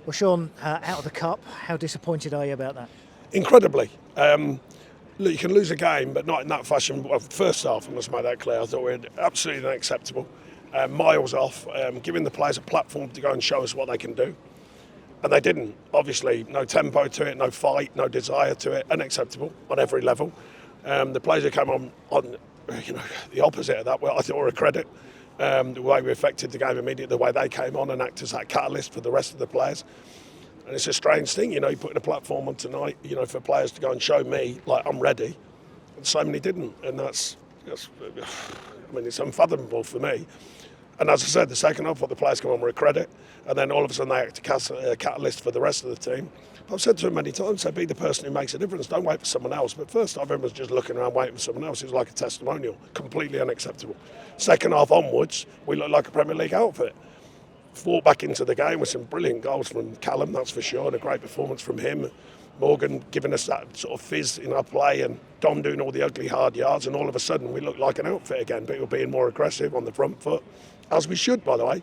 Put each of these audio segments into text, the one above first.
Well, Sean, out of the cup, how disappointed are you about that? Incredibly. Look, you can lose a game, but not in that fashion. Well, first half, I must make that clear. I thought we were absolutely unacceptable. Miles off, giving the players a platform to go and show us what they can do. And they didn't. Obviously, no tempo to it, no fight, no desire to it. Unacceptable on every level. The players who came on the opposite of that, well, I thought were a credit. The way we affected the game immediately, the way they came on and acted as that catalyst for the rest of the players. And it's a strange thing, you're putting a platform on tonight, for players to go and show me, like, I'm ready. And so many didn't. And that's it's unfathomable for me. And as I said, the second half, what the players come on were a credit. And then all of a sudden they act as a catalyst for the rest of the team. I've said to him many times, be the person who makes a difference. Don't wait for someone else. But first half, everyone was just looking around waiting for someone else. It was like a testimonial. Completely unacceptable. Second half onwards, we looked like a Premier League outfit. Fought back into the game with some brilliant goals from Callum, that's for sure, and a great performance from him. Morgan giving us that sort of fizz in our play, and Dom doing all the ugly hard yards, and all of a sudden we looked like an outfit again. People being more aggressive on the front foot, as we should, by the way.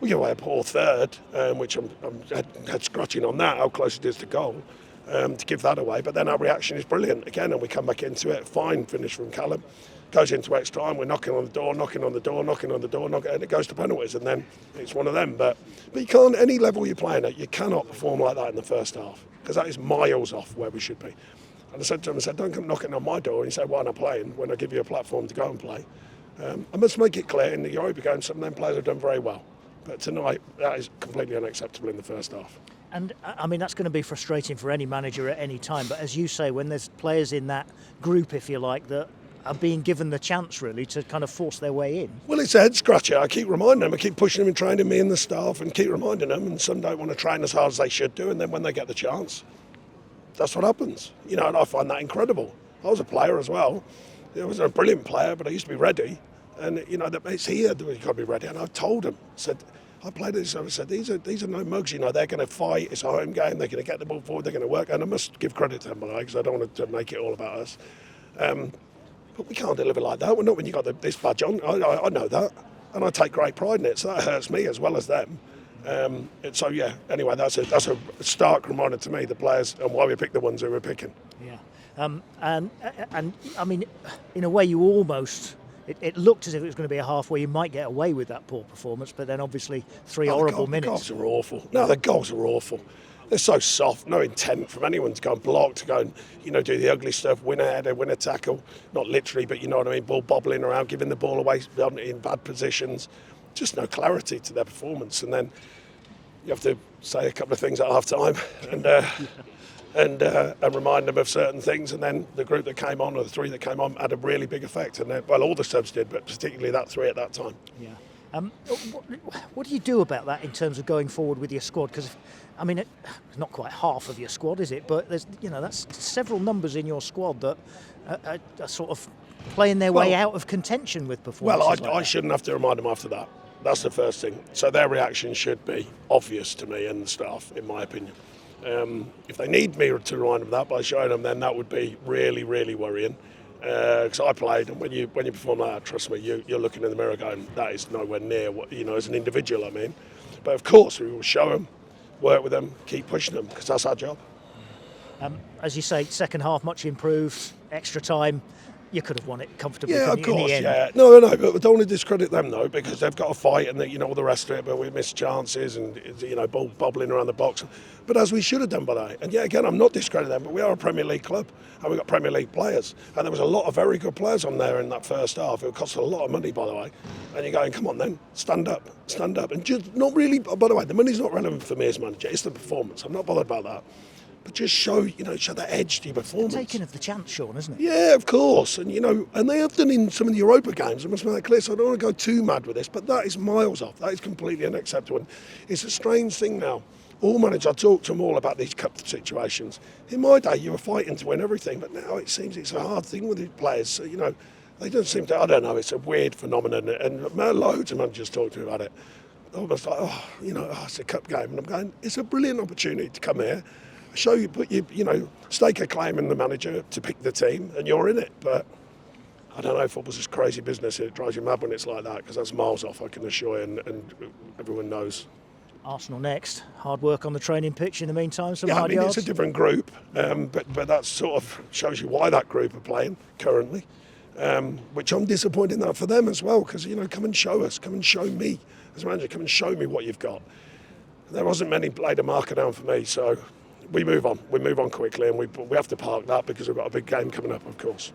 We give away a poor third, which I'm head scratching on that, how close it is to goal, to give that away. But then our reaction is brilliant again, and we come back into it. Fine finish from Callum. Goes into extra time, we're knocking on the door, and it goes to penalties, and then it's one of them. But you can't, any level you're playing at, you cannot perform like that in the first half, because that is miles off where we should be. And I said to him, don't come knocking on my door. And he said, why not playing when I give you a platform to go and play? I must make it clear, in the Europa game, some of them players have done very well. But tonight, that is completely unacceptable in the first half. And that's going to be frustrating for any manager at any time. But as you say, when there's players in that group, if you like, that are being given the chance really to kind of force their way in. Well, it's a head scratcher. I keep reminding them, I keep pushing them and training me and the staff and keep reminding them, and some don't want to train as hard as they should do, and then when they get the chance, that's what happens. And I find that incredible. I was a player as well. I was a brilliant player, but I used to be ready. And, it's here that you've got to be ready. And I told them, I played this, I said, these are no mugs, they're going to fight, it's a home game, they're going to get the ball forward, they're going to work. And I must give credit to them, by the way, because I don't want to make it all about us. But we can't deliver like that. Well, not when you've got this badge on. I know that. And I take great pride in it. So that hurts me as well as them. Anyway, that's a stark reminder to me, the players, and why we pick the ones who we're picking. Yeah. And I mean, in a way, you almost... It looked as if it was going to be a half where you might get away with that poor performance, but then obviously three horrible minutes. The goals are awful. No, the goals are awful. They're so soft, no intent from anyone to go and block, to go and, do the ugly stuff, win a header, win a tackle. Not literally, but you know what I mean, ball bobbling around, giving the ball away in bad positions. Just no clarity to their performance. And then you have to say a couple of things at half-time and remind them of certain things. And then the group that came on, or the three that came on, had a really big effect. And all the subs did, but particularly that three at that time. Yeah. What do you do about that in terms of going forward with your squad? Because, it's not quite half of your squad, is it? But there's, that's several numbers in your squad that are sort of playing their way out of contention with performances. Well, I shouldn't have to remind them after that. That's the first thing. So their reaction should be obvious to me and the staff, in my opinion. If they need me to remind them that by showing them, then that would be really, really worrying. Because I played, and when you perform like that, trust me, you're looking in the mirror going, that is nowhere near what, as an individual, But of course, we will show them, work with them, keep pushing them, because that's our job. As you say, second half much improved, extra time. You could have won it comfortably. Yeah, of course. In the end. Yeah, no, but we don't want to discredit them though, because they've got to fight and all the rest of it. But we missed chances and ball bobbling around the box. But as we should have done by that. And yeah, again, I'm not discrediting them, but we are a Premier League club and we've got Premier League players. And there was a lot of very good players on there in that first half. It cost a lot of money, by the way. And you're going, come on then, stand up, and just not really. By the way, the money's not relevant for me as manager. It's the performance. I'm not bothered about that. But just show that edge to your performance. The taking of the chance, Sean, isn't it? Yeah, of course. And, and they have done in some of the Europa games. I must make that clear, so I don't want to go too mad with this, but that is miles off. That is completely unacceptable. And it's a strange thing now. All managers, I talk to them all about these cup situations. In my day, you were fighting to win everything, but now it seems it's a hard thing with these players. So, they don't seem to, I don't know, it's a weird phenomenon. And loads of managers talk to me about it. Almost like, it's a cup game. And I'm going, it's a brilliant opportunity to come here, show you, stake a claim in the manager to pick the team, and you're in it. But I don't know, football's just crazy business. It drives you mad when it's like that, because that's miles off, I can assure you, and everyone knows. Arsenal next. Hard work on the training pitch in the meantime. Some Yeah, I hard mean, yards. it's a different group, but that sort of shows you why that group are playing currently, which I'm disappointed in that for them as well, because, come and show us, come and show me as a manager, come and show me what you've got. There wasn't many laid a marker down for me, so we move on quickly, and we have to park that because we've got a big game coming up, of course.